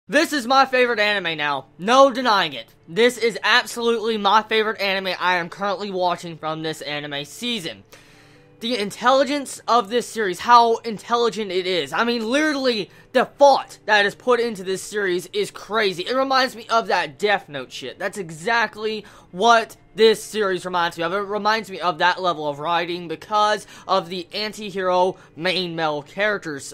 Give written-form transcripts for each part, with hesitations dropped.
This is my favorite anime now. No denying it. This is absolutely my favorite anime I am currently watching from this anime season. The intelligence of this series, how intelligent it is. I mean, literally, the thought that is put into this series is crazy. It reminds me of that Death Note shit. That's exactly what this series reminds me of. It reminds me of that level of writing because of the anti-hero main male characters.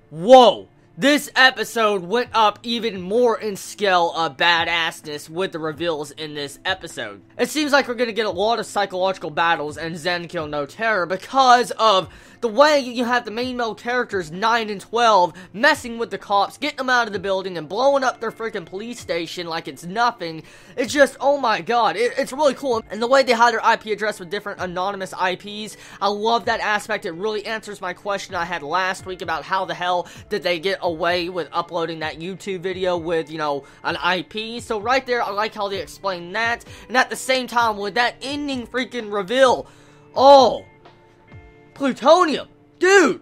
Whoa! This episode went up even more in scale of badassness with the reveals in this episode. It seems like we're gonna get a lot of psychological battles in Zenkyo no Terror because of the way you have the main male characters 9 and 12 messing with the cops, getting them out of the building and blowing up their freaking police station like it's nothing. It's just, oh my god, it's really cool. And the way they hide their IP address with different anonymous IPs, I love that aspect. It really answers my question I had last week about how the hell did they get away with uploading that YouTube video with, you know, an IP. So right there, I like how they explain that. And at the same time, with that ending freaking reveal, oh, plutonium, dude,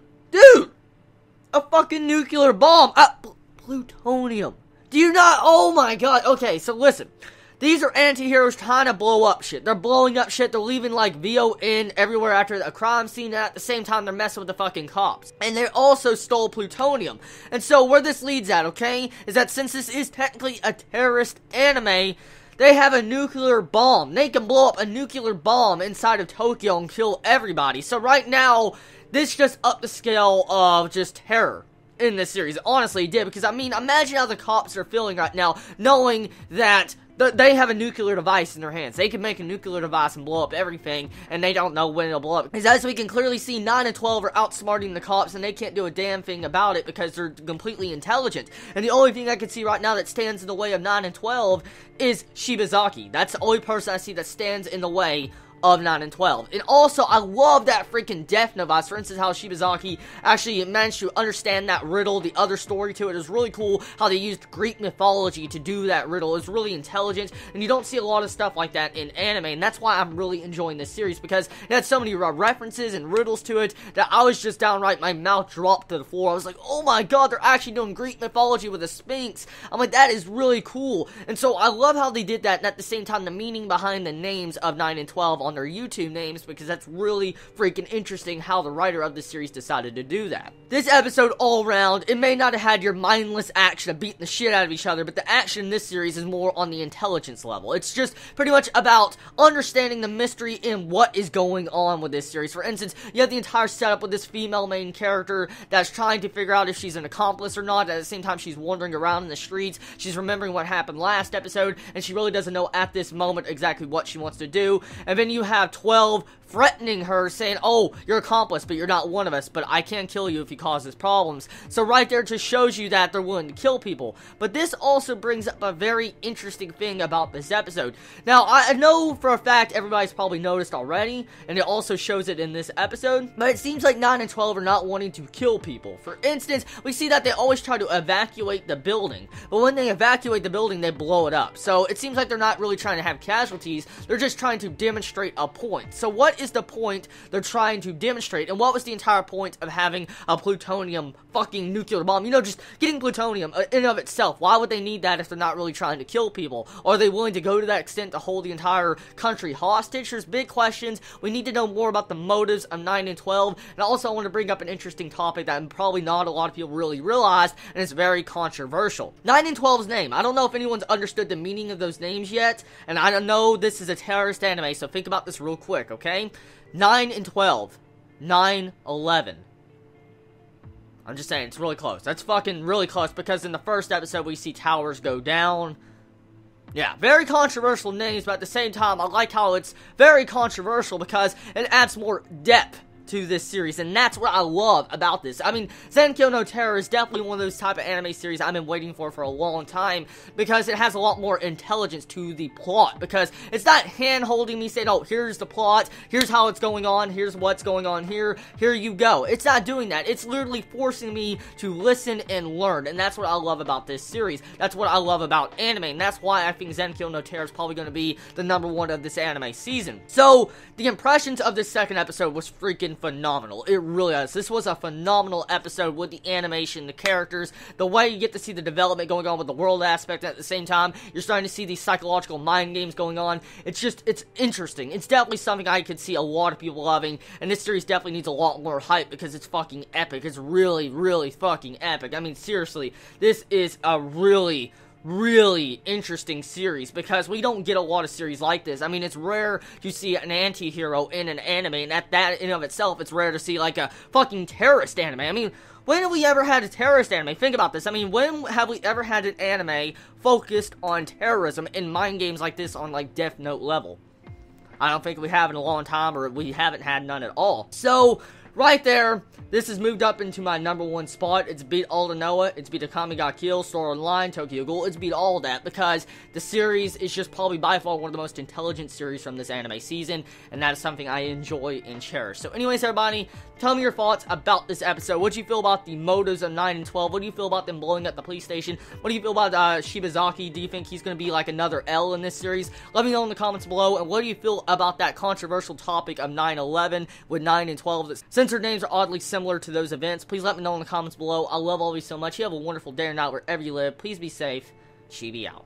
a fucking nuclear bomb, plutonium, do you not, oh my god. Okay, so listen, these are anti-heroes trying to blow up shit. They're blowing up shit. They're leaving, like, VON everywhere after a crime scene. And at the same time, they're messing with the fucking cops. And they also stole plutonium. And so, where this leads at, okay, is that since this is technically a terrorist anime, they have a nuclear bomb. They can blow up a nuclear bomb inside of Tokyo and kill everybody. So, right now, this just upped the scale of just terror in this series. Honestly, it did. Because, I mean, imagine how the cops are feeling right now, knowing that they have a nuclear device in their hands. They can make a nuclear device and blow up everything, and they don't know when it'll blow up. Because as we can clearly see, 9 and 12 are outsmarting the cops, and they can't do a damn thing about it because they're completely intelligent. And the only thing I can see right now that stands in the way of 9 and 12 is Shibazaki. That's the only person I see that stands in the way of 9 and 12. And also, I love that freaking Death Note device. For instance, how Shibazaki actually managed to understand that riddle, the other story to it. It was really cool how they used Greek mythology to do that riddle. It's really intelligent, and you don't see a lot of stuff like that in anime, and that's why I'm really enjoying this series, because it had so many references and riddles to it that I was just downright, my mouth dropped to the floor. I was like, oh my god, they're actually doing Greek mythology with a Sphinx. I'm like, that is really cool. And so I love how they did that, and at the same time, the meaning behind the names of 9 and 12 on their YouTube names, because that's really freaking interesting how the writer of the series decided to do that. This episode all around, it may not have had your mindless action of beating the shit out of each other, but the action in this series is more on the intelligence level. It's just pretty much about understanding the mystery in what is going on with this series. For instance, you have the entire setup with this female main character that's trying to figure out if she's an accomplice or not. At the same time, she's wandering around in the streets. She's remembering what happened last episode, and she really doesn't know at this moment exactly what she wants to do. And then you have 12 threatening her, saying, oh, you're accomplice, but you're not one of us, but I can kill you if you cause us problems. So right there just shows you that they're willing to kill people. But this also brings up a very interesting thing about this episode. Now, I know for a fact everybody's probably noticed already, and it also shows it in this episode, but it seems like 9 and 12 are not wanting to kill people. For instance, we see that they always try to evacuate the building, but when they evacuate the building, they blow it up. So it seems like they're not really trying to have casualties, they're just trying to demonstrate a point. So what is the point they're trying to demonstrate, and what was the entire point of having a plutonium fucking nuclear bomb? You know, just getting plutonium in and of itself. Why would they need that if they're not really trying to kill people? Are they willing to go to that extent to hold the entire country hostage? There's big questions. We need to know more about the motives of 9 and 12, and also I want to bring up an interesting topic that probably not a lot of people really realize, and it's very controversial. 9 and 12's name. I don't know if anyone's understood the meaning of those names yet, and I don't know this is a terrorist anime, so think about this real quick, okay? 9 and 12. 9/11. I'm just saying, it's really close. That's fucking really close, because in the first episode, we see towers go down. Yeah, very controversial names, but at the same time, I like how it's very controversial, because it adds more depth to this series, and that's what I love about this. I mean, Zenkyo no Terror is definitely one of those type of anime series I've been waiting for a long time, because it has a lot more intelligence to the plot, because it's not hand-holding me saying, oh, here's the plot, here's how it's going on, here's what's going on here you go. It's not doing that. It's literally forcing me to listen and learn, and that's what I love about this series. That's what I love about anime, and that's why I think Zenkyo no Terror is probably going to be the #1 of this anime season. So, the impressions of this second episode was freaking phenomenal. It really is. This was a phenomenal episode with the animation, the characters, the way you get to see the development going on with the world aspect at the same time. You're starting to see these psychological mind games going on. It's interesting. It's definitely something I could see a lot of people loving, and this series definitely needs a lot more hype because it's fucking epic. It's really, really fucking epic. I mean, seriously, this is a really interesting series because we don't get a lot of series like this. I mean, it's rare to see an anti-hero in an anime, and at that in of itself, it's rare to see like a fucking terrorist anime. I mean, when have we ever had a terrorist anime? Think about this. I mean, when have we ever had an anime focused on terrorism in mind games like this on like Death Note level? I don't think we have in a long time, or we haven't had none at all. So, right there, this has moved up into my number 1 spot. It's beat Aldnoah, it's beat Akame ga Kill, Sword Online, Tokyo Ghoul, it's beat all that, because the series is just probably by far one of the most intelligent series from this anime season, and that is something I enjoy and cherish. So anyways, everybody, tell me your thoughts about this episode. What do you feel about the motos of 9 and 12? What do you feel about them blowing up the police station? What do you feel about Shibazaki? Do you think he's going to be like another L in this series? Let me know in the comments below, and what do you feel about that controversial topic of 9/11 with 9 and 12? Since their names are oddly similar to those events, please let me know in the comments below. I love all of you so much. You have a wonderful day or night wherever you live. Please be safe. Chibi out.